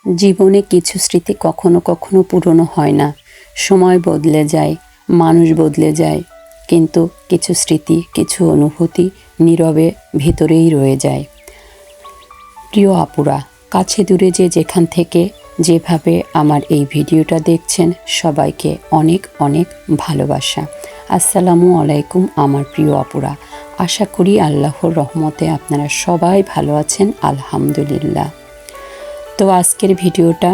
জীবনে কিছু স্মৃতি কখনো কখনো পুরনো হয় না। সময় বদলে যায়, মানুষ বদলে যায়, কিন্তু কিছু স্মৃতি, কিছু অনুভূতি নীরবে ভেতরেই রয়ে যায়। প্রিয় আপুরা, কাছে দূরে যে যেখান থেকে যেভাবে আমার এই ভিডিওটা দেখছেন, সবাইকে অনেক অনেক ভালোবাসা। আসসালামু আলাইকুম আমার প্রিয় আপুরা। আশা করি আল্লাহর রহমতে আপনারা সবাই ভালো আছেন, আলহামদুলিল্লাহ। তো আজকের ভিডিওটা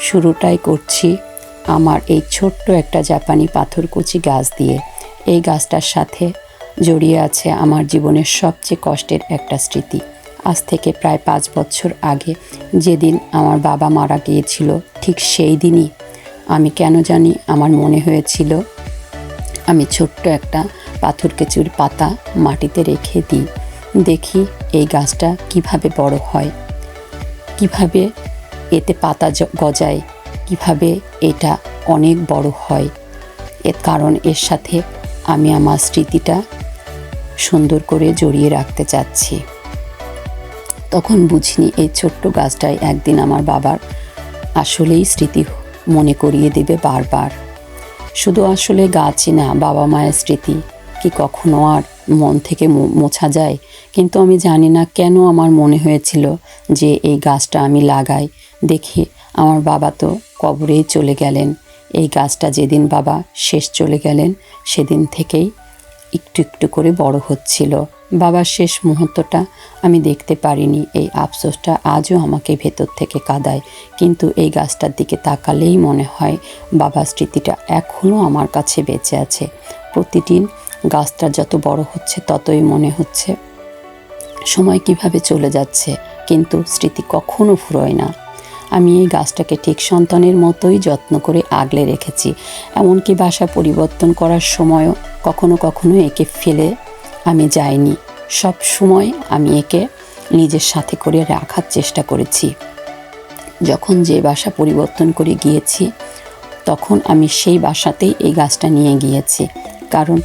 শুরুটাই করছি আমার এই ছোট্ট একটা জাপানি পাথরকুচি গাছ দিয়ে। এই গাছটার সাথে জড়িয়ে আছে আমার জীবনের সবচেয়ে কষ্টের একটা স্মৃতি। আজ থেকে প্রায় 5 বছর আগে যেদিন আমার বাবা মারা গিয়েছিল, ঠিক সেই দিনই আমি কেন জানি আমার মনে হয়েছিল আমি ছোট্ট একটা পাথরকুচির পাতা মাটিতে রেখে দিই, দেখি এই গাছটা কিভাবে বড় হয়, কিভাবে এতে পাতা গজায়, কিভাবে এটা অনেক বড় হয়। এর কারণ এর সাথে আমি আমার স্মৃতিটা সুন্দর করে জড়িয়ে রাখতে চাচ্ছি। তখন বুঝিনি এই ছোট্ট গাছটাই একদিন আমার বাবার আসলেই স্মৃতি মনে করিয়ে দেবে বারবার। শুধু আসলে গাছই না, বাবা মায়ের স্মৃতি কি কখনো আর মন থেকে মোছা যায়? কিন্তু আমি জানি না কেন আমার মনে হয়েছিল যে এই গাছটা আমি লাগাই। দেখি আমার বাবা তো কবরেই চলে গেলেন। এই গাছটা যেদিন বাবা শেষ চলে গেলেন, সেদিন থেকেই একটু একটু করে বড় হচ্ছিল। বাবার শেষ মুহূর্তটা আমি দেখতে পারিনি, এই আফসোসটা আজও আমাকে ভেতর থেকে কাঁদায়। কিন্তু এই গাছটার দিকে তাকালেই মনে হয় বাবার স্মৃতিটা এখনও আমার কাছে বেঁচে আছে। প্রতিদিন গাছটা যত বড় হচ্ছে ততই মনে হচ্ছে সময় কিভাবে চলে যাচ্ছে, কিন্তু স্মৃতি কখনো ফুরোয় না। আমি এই গাছটাকে ঠিক সন্তানের মতোই যত্ন করে আগলে রেখেছি। এমনকি বাসা পরিবর্তন করার সময়ও কখনো কখনো একে ফেলে আমি যাইনি। সব সময় আমি একে নিজের সাথে করে রাখার চেষ্টা করেছি। যখন যে বাসা পরিবর্তন করে গিয়েছি, তখন আমি সেই বাসাতেই এই গাছটা নিয়ে গিয়েছি। কারণ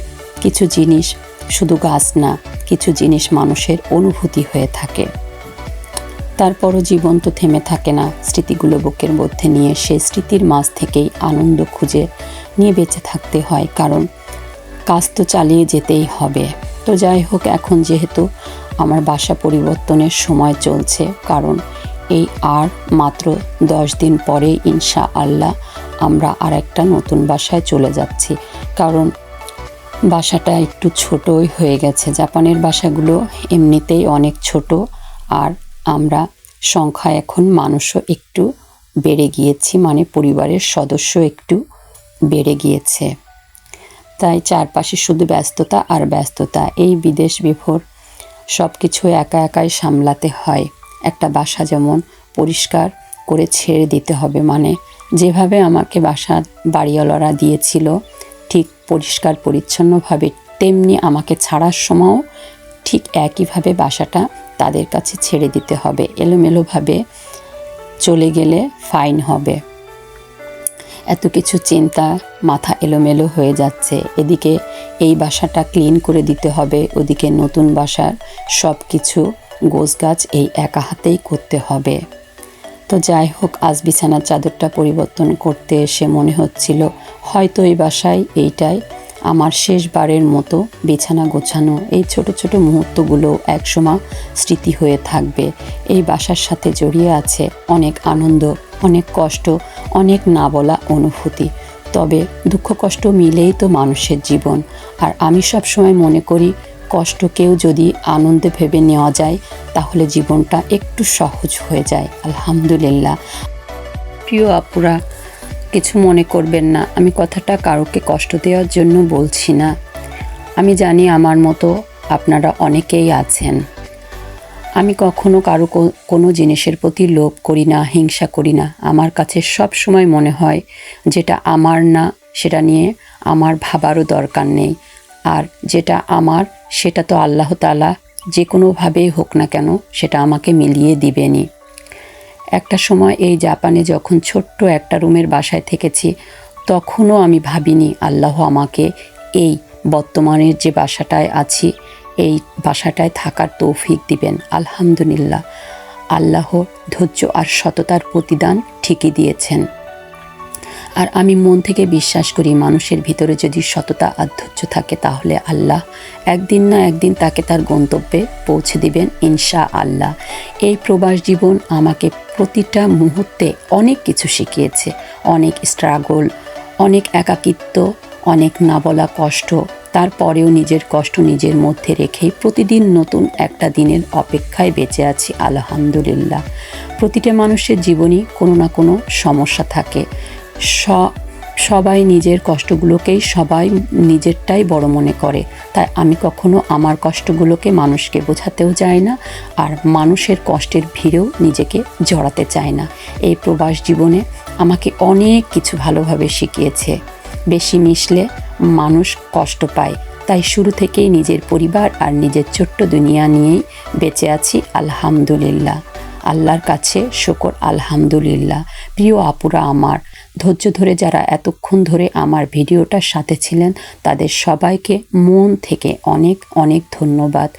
কিছু জিনিস শুধু গাছ না, কিছু জিনিস মানুষের অনুভূতি হয়ে থাকে। তারপরও জীবন তো থেমে থাকে না। স্মৃতিগুলো বুকের মধ্যে নিয়ে সেই স্মৃতির মাঝ থেকেই আনন্দ খুঁজে নিয়ে বেঁচে থাকতে হয়, কারণ কাজ তো চালিয়ে যেতেই হবে। তো যাই হোক, এখন যেহেতু আমার বাসা পরিবর্তনের সময় চলছে, কারণ এই আর মাত্র 10 দিন পরে ইনশাআল্লাহ আমরা আর একটা নতুন বাসায় চলে যাচ্ছি। কারণ বাসাটা একটু ছোটই হয়ে গেছে। জাপানের বাসাগুলো এমনিতেই অনেক ছোট, আর আমরা সংখ্যা এখন মানুষও একটু বেড়ে গিয়েছি, মানে পরিবারের সদস্য একটু বেড়ে গিয়েছে। তাই চারপাশে শুধু ব্যস্ততা আর ব্যস্ততা। এই বিদেশ বিভোর সব কিছু একা একাই সামলাতে হয়। একটা বাসা যেমন পরিষ্কার করে ছেড়ে দিতে হবে, মানে যেভাবে আমাকে বাসা বাড়িওয়ালারা দিয়েছিল ঠিক পরিষ্কার পরিচ্ছন্নভাবে, তেমনি আমাকে ছাড়ার সময়ও ঠিক একইভাবে বাসাটা তাদের কাছে ছেড়ে দিতে হবে। এলোমেলোভাবে চলে গেলে ফাইন হবে। এত কিছু চিন্তা, মাথা এলোমেলো হয়ে যাচ্ছে। এদিকে এই বাসাটা ক্লিন করে দিতে হবে, ওদিকে নতুন বাসার সব কিছু গোছগাছ এই একা হাতেই করতে হবে। তো যাই হোক, আজ বিছানার চাদরটা পরিবর্তন করতে এসে মনে হচ্ছিল হয়তো এই বাসায় এইটাই আমার শেষবারের মতো বিছানা গোছানো। এই ছোট ছোট মুহূর্তগুলো একসময় স্মৃতি হয়ে থাকবে। এই বাসার সাথে জড়িয়ে আছে অনেক আনন্দ, অনেক কষ্ট, অনেক না বলা অনুভূতি। তবে দুঃখ কষ্ট মিলেই তো মানুষের জীবন। আর আমি সব সময় মনে করি কষ্টকেও যদি আনন্দে ভেবে নেওয়া যায়, তাহলে জীবনটা একটু সহজ হয়ে যায়। আলহামদুলিল্লাহ। প্রিয় আপুরা, কিছু মনে করবেন না, আমি কথাটা কারোকে কষ্ট দেওয়ার জন্য বলছি না। আমি জানি আমার মতো আপনারা অনেকেই আছেন। আমি কখনো কারো কোনো জিনিসের প্রতি লোভ করি না, হিংসা করি না। আমার কাছে সব সময় মনে হয় যেটা আমার না, সেটা নিয়ে আমার ভাবারও দরকার নেই। আর যেটা আমার, সেটা তো আল্লাহ তাআলা যে কোনোভাবেই হোক না কেন সেটা আমাকে মিলিয়ে দিবেনই। একটা সময় এই জাপানে যখন ছোট্ট একটা রুমের বাসায় থেকেছি, তখনও আমি ভাবিনি আল্লাহ আমাকে এই বর্তমানের যে বাসাটায় আছি, এই বাসাটায় থাকার তৌফিক দিবেন। আলহামদুলিল্লাহ, আল্লাহ ধৈর্য আর সততার প্রতিদান ঠিকই দিয়েছেন। আর আমি মন থেকে বিশ্বাস করি মানুষের ভিতরে যদি সততা আর ধৈর্য থাকে তাহলে আল্লাহ একদিন না একদিন তাকে তার গন্তব্যে পৌঁছে দিবেন ইনশা আল্লাহ। এই প্রবাস জীবন আমাকে প্রতিটা মুহূর্তে অনেক কিছু শিখিয়েছে, অনেক স্ট্রাগল, অনেক একাকিত্ব, অনেক না বলা কষ্ট। তারপরেও নিজের কষ্ট নিজের মধ্যে রেখেই প্রতিদিন নতুন একটা দিনের অপেক্ষায় বেঁচে আছি আলহামদুলিল্লাহ। প্রতিটা মানুষের জীবনই কোনো না কোনো সমস্যা থাকে। সবাই নিজের কষ্টগুলোকেই সবাই নিজেরটাই বড় মনে করে, তাই আমি কখনো আমার কষ্টগুলোকে মানুষকে বোঝাতেও চাই না, আর মানুষের কষ্টের ভিড়েও নিজেকে জড়াতে চাই না। এই প্রবাস জীবনে আমাকে অনেক কিছু ভালোভাবে শিখিয়েছে। বেশি মিশলে মানুষ কষ্ট পায়, তাই শুরু থেকেই নিজের পরিবার আর নিজের ছোট্ট দুনিয়া নিয়েই বেঁচে আছি আলহামদুলিল্লাহ। আল্লাহর কাছে শুকর আলহামদুলিল্লাহ। প্রিয় আপুরা আমার, ধৈর্য ধরে যারা এতক্ষণ ধরে আমার ভিডিওটার সাথে ছিলেন তাদের সবাইকে মন থেকে অনেক অনেক ধন্যবাদ।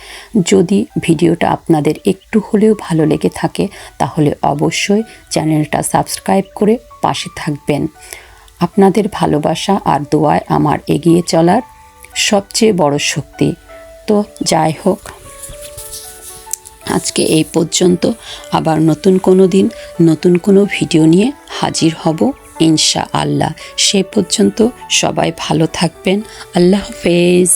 যদি ভিডিওটা আপনাদের একটু হলেও ভালো লেগে থাকে তাহলে অবশ্যই চ্যানেলটা সাবস্ক্রাইব করে পাশে থাকবেন। আপনাদের ভালোবাসা আর দোয়ায় আমার এগিয়ে চলার সবচেয়ে বড় শক্তি। তো যাই হোক, আজকে এই পর্যন্ত। আবার নতুন কোনো দিন নতুন কোনো ভিডিও নিয়ে হাজির হব ইনশা আল্লাহ। সে পর্যন্ত সবাই ভালো থাকবেন। আল্লাহ হাফেজ।